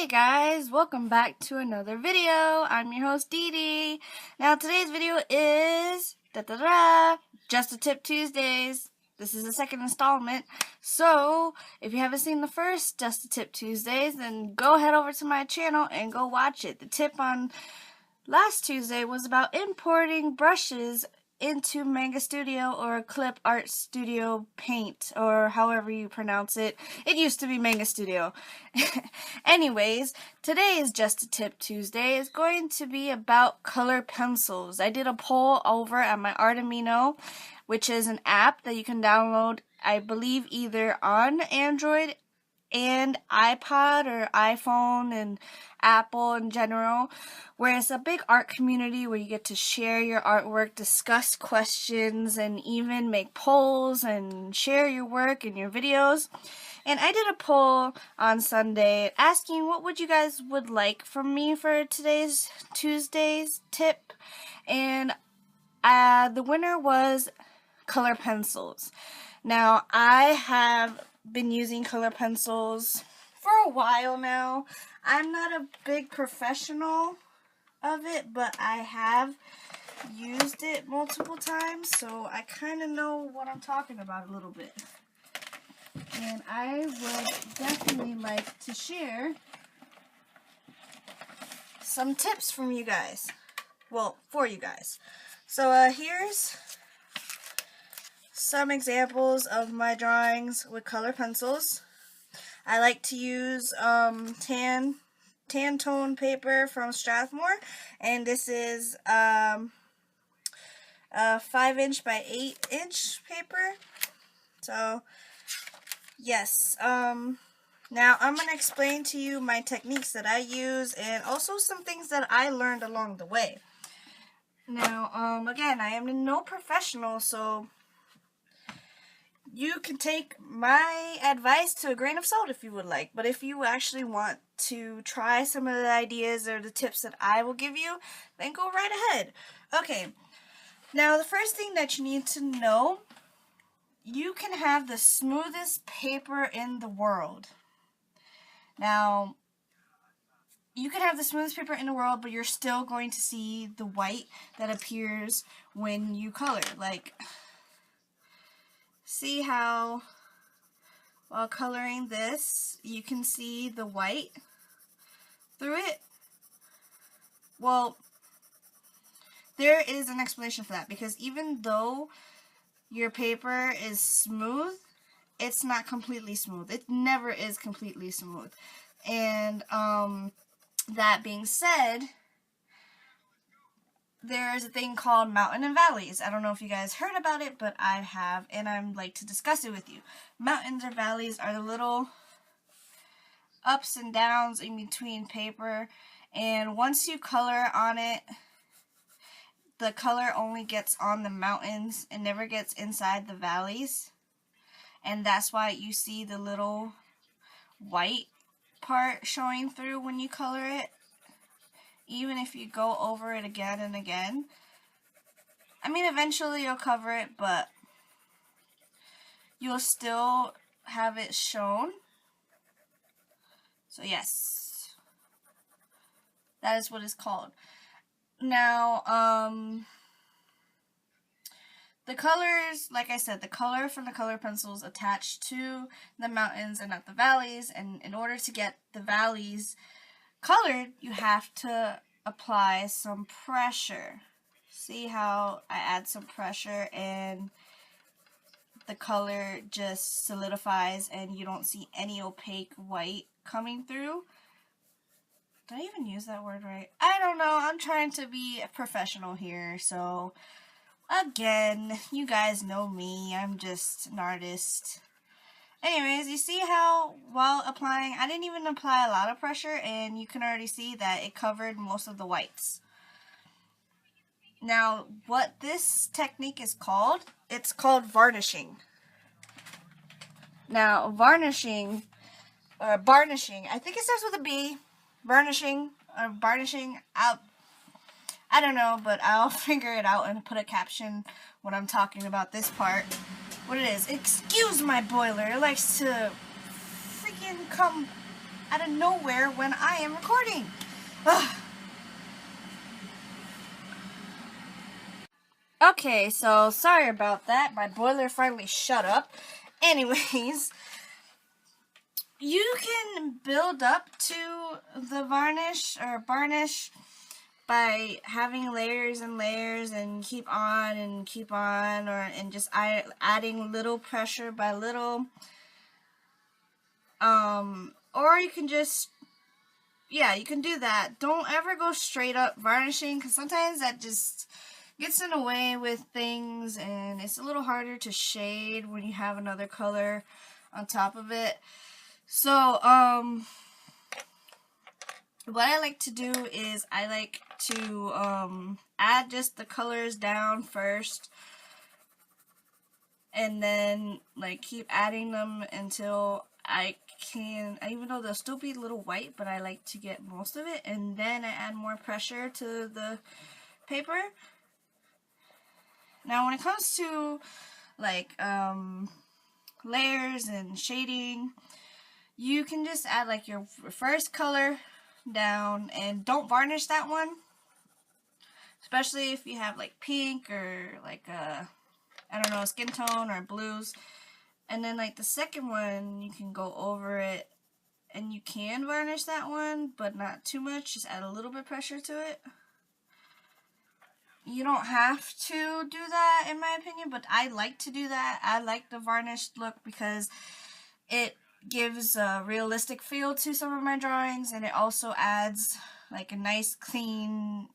guys, welcome back to another video. I'm your host Dee Dee. Now today's video is Just a Tip Tuesdays. This is the second installment. So if you haven't seen the first Just a Tip Tuesdays, then go head over to my channel and go watch it. The tip on last Tuesday was about importing brushes into Manga Studio or Clip Art Studio Paint, or however you pronounce it. It used to be Manga Studio. Anyways, today's Just a Tip Tuesday is going to be about color pencils. I did a poll over at my Amino, which is an app that you can download, I believe, either on Android and iPod or iPhone and Apple in general, where it's a big art community where you get to share your artwork, discuss questions, and even make polls and share your work and your videos. And I did a poll on Sunday asking what would you guys would like from me for today's Tuesday's tip, and the winner was color pencils. Now, I have been using color pencils for a while now. I'm not a big professional of it, but I have used it multiple times, so I kind of know what I'm talking about a little bit. And I would definitely like to share some tips from you guys. Well, for you guys. So here's some examples of my drawings with color pencils. I like to use tan tone paper from Strathmore, and this is 5" by 8" paper. So yes, now I'm going to explain to you my techniques that I use and also some things that I learned along the way. Now, again, I am no professional, so you can take my advice to a grain of salt if you would like. But if you actually want to try some of the ideas or the tips that I will give you, then go right ahead. Okay, now the first thing that you need to know, you can have the smoothest paper in the world. Now, you can have the smoothest paper in the world, but you're still going to see the white that appears when you color. Like, see how while coloring this, you can see the white through it? Well, there is an explanation for that, because even though your paper is smooth, it's not completely smooth. It never is completely smooth. And that being said, there's a thing called mountain and valleys. I don't know if you guys heard about it, but I have, and I'd like to discuss it with you. Mountains or valleys are the little ups and downs in between paper, and once you color on it, the color only gets on the mountains and never gets inside the valleys. And that's why you see the little white part showing through when you color it, even if you go over it again and again. I mean, eventually you'll cover it, but you'll still have it shown. So yes, that is what it's called. Now, the colors, like I said, the color from the color pencils attached to the mountains and not the valleys, and in order to get the valleys colored, you have to apply some pressure. See how I add some pressure and the color just solidifies and you don't see any opaque white coming through? Did I even use that word right? I don't know. I'm trying to be a professional here, so again, you guys know me. I'm just an artist. Anyways, you see how while applying, I didn't even apply a lot of pressure, and you can already see that it covered most of the whites. Now, what this technique is called, it's called varnishing. Now, varnishing, or barnishing, I think it starts with a B, varnishing, or barnishing, I don't know, but I'll figure it out and put a caption when I'm talking about this part. What it is. Excuse my boiler. It likes to freaking come out of nowhere when I am recording. Ugh. Okay, so sorry about that. My boiler finally shut up. Anyways, you can build up to the varnish or varnish by having layers and layers and keep on and just adding little pressure by little. Or you can just, yeah, you can do that. Don't ever go straight up varnishing, because sometimes that just gets in the way with things and it's a little harder to shade when you have another color on top of it. So, what I like to do is I like to add just the colors down first, and then like keep adding them until I can, even though they'll still be a little white, but I like to get most of it, and then I add more pressure to the paper. Now when it comes to like layers and shading, you can just add like your first color down and don't varnish that one, especially if you have like pink or like I don't know, skin tone or blues. And then like the second one, you can go over it and you can varnish that one, but not too much. Just add a little bit of pressure to it. You don't have to do that in my opinion, but I like to do that. I like the varnished look because it gives a realistic feel to some of my drawings, and it also adds like a nice clean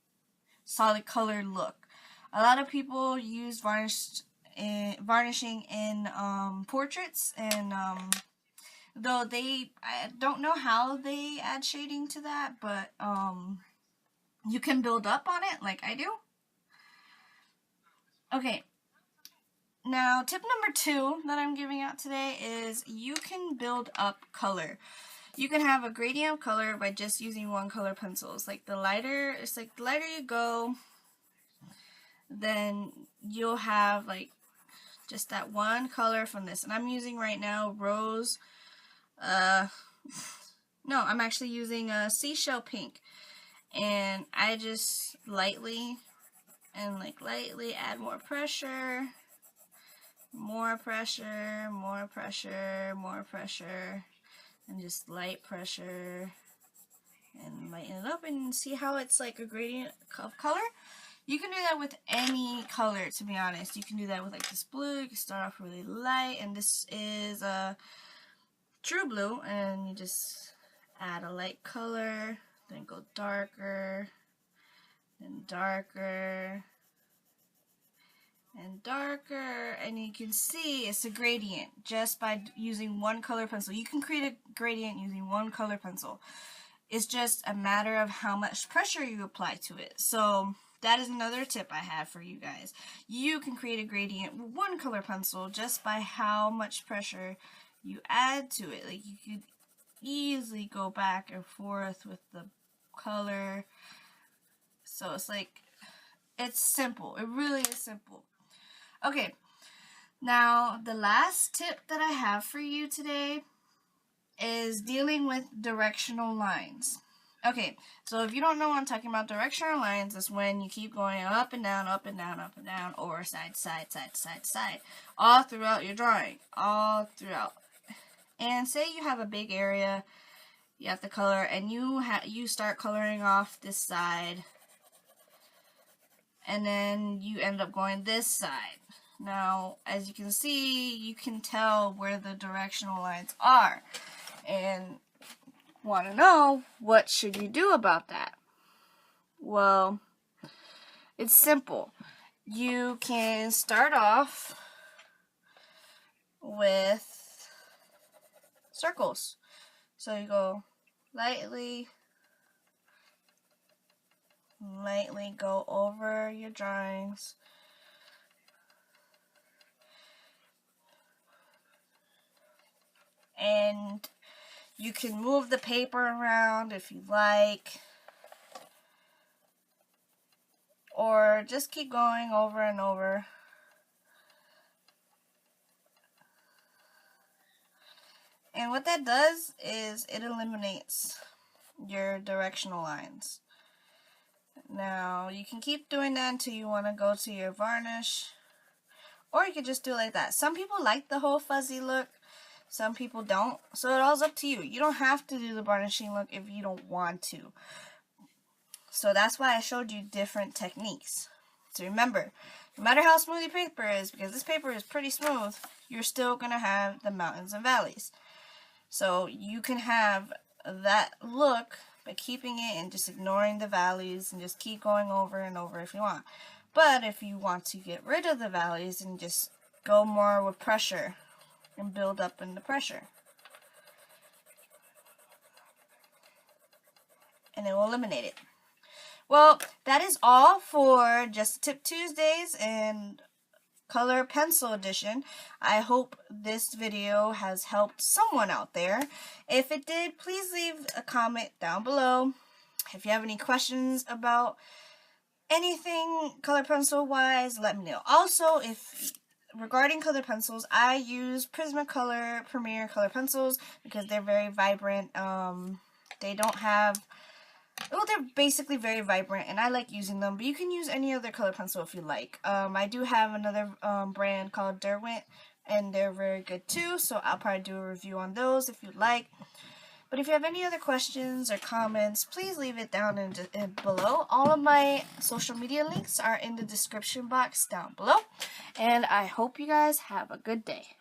solid colored look. A lot of people use varnishing in portraits, and though I don't know how they add shading to that, but you can build up on it like I do. Okay, now tip number 2 that I'm giving out today is you can build up color. You can have a gradient of color by just using one color pencils. Like the lighter you go, then you'll have like just that one color from this. And I'm using right now rose, no, I'm actually using a seashell pink. And I just lightly add more pressure, more pressure, more pressure, more pressure, and just light pressure, and lighten it up, and see how it's like a gradient of color. You can do that with any color, to be honest. You can do that with like this blue. You can start off really light, and this is a true blue, and you just add a light color, then go darker, then darker, and darker, and you can see it's a gradient just by using one color pencil. You can create a gradient using one color pencil. It's just a matter of how much pressure you apply to it. So that is another tip I have for you guys. You can create a gradient with one color pencil just by how much pressure you add to it. Like you could easily go back and forth with the color. So it's like, it's simple. It really is simple. Okay, now the last tip that I have for you today is dealing with directional lines. Okay, so if you don't know what I'm talking about, directional lines is when you keep going up and down, up and down, up and down, or side, side, side, side, side, all throughout your drawing, all throughout. And say you have a big area, you have to color, and you start coloring off this side, and then you end up going this side. Now, as you can see, you can tell where the directional lines are, and want to know what should you do about that. Well, it's simple. You can start off with circles. So you go lightly go over your drawings. And you can move the paper around if you like. Or just keep going over and over. And what that does is it eliminates your directional lines. Now, you can keep doing that until you want to go to your varnish. Or you could just do it like that. Some people like the whole fuzzy look. Some people don't. So it all's up to you. You don't have to do the varnishing look if you don't want to. So that's why I showed you different techniques. So remember, no matter how smooth your paper is, because this paper is pretty smooth, you're still going to have the mountains and valleys. So you can have that look by keeping it and just ignoring the valleys and just keep going over and over if you want. But if you want to get rid of the valleys and just go more with pressure and build up in the pressure, and it will eliminate it. Well, that is all for Just a Tip Tuesdays and Color Pencil Edition. I hope this video has helped someone out there. If it did, please leave a comment down below. If you have any questions about anything color pencil wise, let me know. Also, regarding color pencils, I use Prismacolor Premier color pencils because they're very vibrant. They don't have, well, they're basically very vibrant, and I like using them, but you can use any other color pencil if you like. I do have another brand called Derwent, and they're very good too, so I'll probably do a review on those if you'd like. But if you have any other questions or comments, please leave it down below. All of my social media links are in the description box down below, and I hope you guys have a good day.